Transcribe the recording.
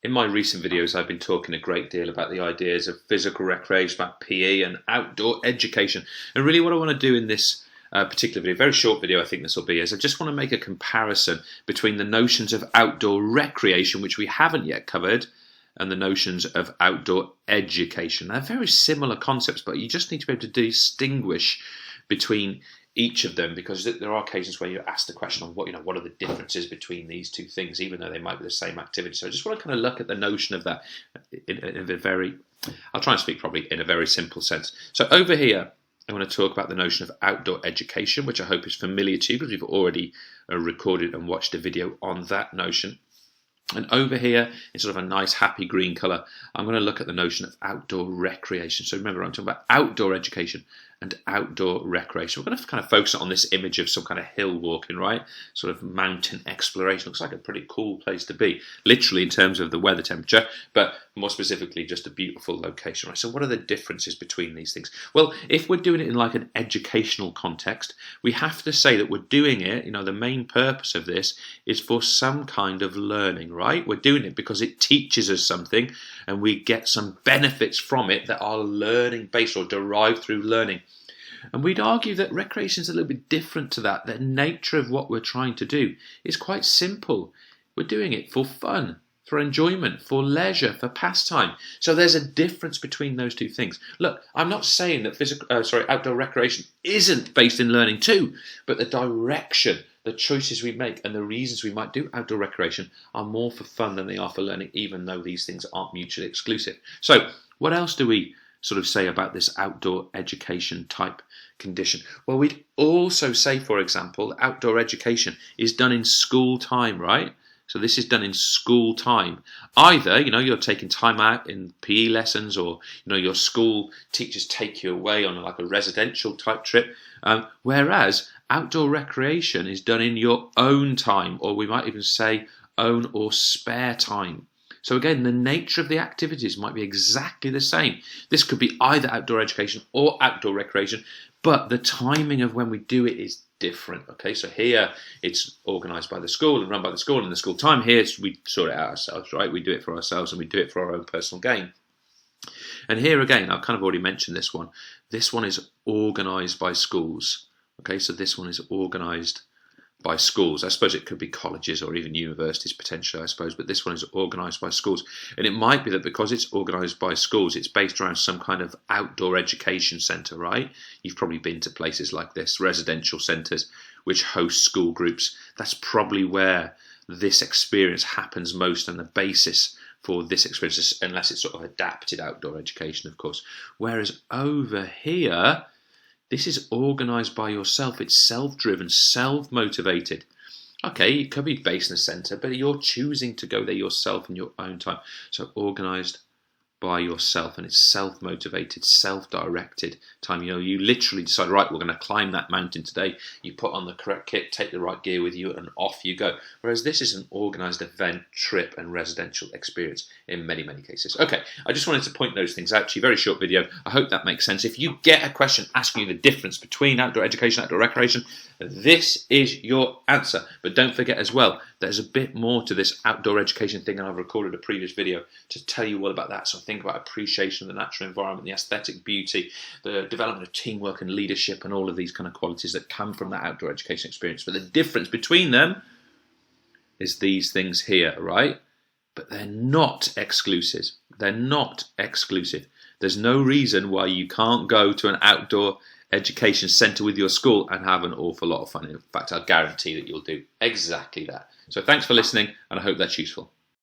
In my recent videos, I've been talking a great deal about the ideas of physical recreation, about PE and outdoor education. And really what I want to do in this particular video, very short video I think this will be, is I just want to make a comparison between the notions of outdoor recreation, which we haven't yet covered, and the notions of outdoor education. They're very similar concepts, but you just need to be able to distinguish between each of them, because there are occasions where you're asked the question on what are the differences between these two things, even though they might be the same activity. So I just want to kind of look at the notion of that in a very, I'll try and speak probably in a very simple sense. So over here, I want to talk about the notion of outdoor education, which I hope is familiar to you because we've already recorded and watched a video on that notion. And over here, in sort of a nice happy green colour, I'm going to look at the notion of outdoor recreation. So remember, I'm talking about outdoor education and outdoor recreation. We're going to kind of focus on this image of some kind of hill walking, right? Sort of mountain exploration. Looks like a pretty cool place to be, literally in terms of the weather temperature, but more specifically just a beautiful location, right? So what are the differences between these things? Well, if we're doing it in like an educational context, we have to say that we're doing it, the main purpose of this is for some kind of learning, right? We're doing it because it teaches us something and we get some benefits from it that are learning based or derived through learning. And we'd argue that recreation is a little bit different to that. The nature of what we're trying to do is quite simple. We're doing it for fun, for enjoyment, for leisure, for pastime. So there's a difference between those two things. Look, I'm not saying that outdoor recreation isn't based in learning too, but the direction, the choices we make and the reasons we might do outdoor recreation are more for fun than they are for learning, even though these things aren't mutually exclusive. So what else do we sort of say about this outdoor education type condition? Well, we'd also say, for example, outdoor education is done in school time, right? So this is done in school time. Either, you're taking time out in PE lessons, or, your school teachers take you away on like a residential type trip. Whereas outdoor recreation is done in your own time, or we might even say own or spare time. So again, the nature of the activities might be exactly the same. This could be either outdoor education or outdoor recreation, but the timing of when we do it is different. Okay, so here it's organised by the school and run by the school, and the school time here we sort it out ourselves, right? We do it for ourselves and we do it for our own personal gain. And here again, I've kind of already mentioned this one. This one is organised by schools. Okay, so this one is organised by schools. I suppose it could be colleges or even universities potentially, I suppose, but this one is organised by schools. And it might be that because it's organised by schools, it's based around some kind of outdoor education centre, right? You've probably been to places like this, residential centres which host school groups. That's probably where this experience happens most, and the basis for this experience, unless it's sort of adapted outdoor education, of course. Whereas over here, this is organised by yourself. It's self-driven, self-motivated. Okay, it could be based in a centre, but you're choosing to go there yourself in your own time. So organised by yourself, and it's self-motivated, self-directed time. You literally decide, right, we're going to climb that mountain today. You put on the correct kit, take the right gear with you, and off you go. Whereas this is an organised event, trip, and residential experience in many, many cases. Okay, I just wanted to point those things out to you. Very short video. I hope that makes sense. If you get a question asking you the difference between outdoor education and outdoor recreation, this is your answer. But don't forget as well, there's a bit more to this outdoor education thing, and I've recorded a previous video to tell you all about that. So think about appreciation of the natural environment, the aesthetic beauty, the development of teamwork and leadership, and all of these kind of qualities that come from that outdoor education experience. But the difference between them is these things here, right? But they're not exclusive. They're not exclusive. There's no reason why you can't go to an outdoor education centre with your school and have an awful lot of fun. In fact, I guarantee that you'll do exactly that. So thanks for listening, and I hope that's useful.